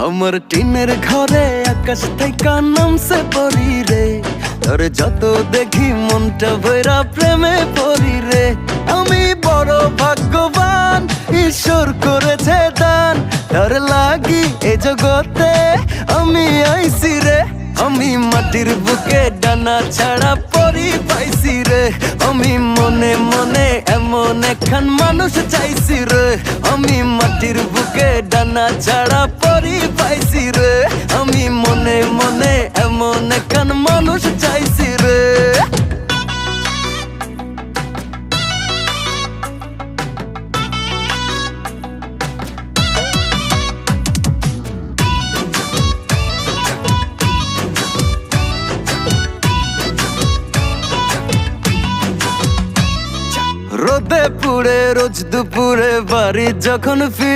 আমার টিনের ঘরে আকাশ থেকে নামছে পরি রে, তোর যত দেখি মনটা ভৈরা প্রেমে পড়ি রে। আমি বড় ভাগ্যবান, ঈশ্বর করেছে দান, তোর লাগি এ জগতে আমি আইছি রে। আমি মাটির বুকে ডানা ছাড়া পরি পাইছি রে, আমি মনে মনে এমন একখান মানুষ চাইছি রে। আমি মাটির বুকে ডানা ছাড়া পরি পাইছি রে, আমি মনে মনে এমন একখান মানুষ চাইছি রে। রোদে পুড়ে রোজ দুপুরে বাড়ি যখন ফিরি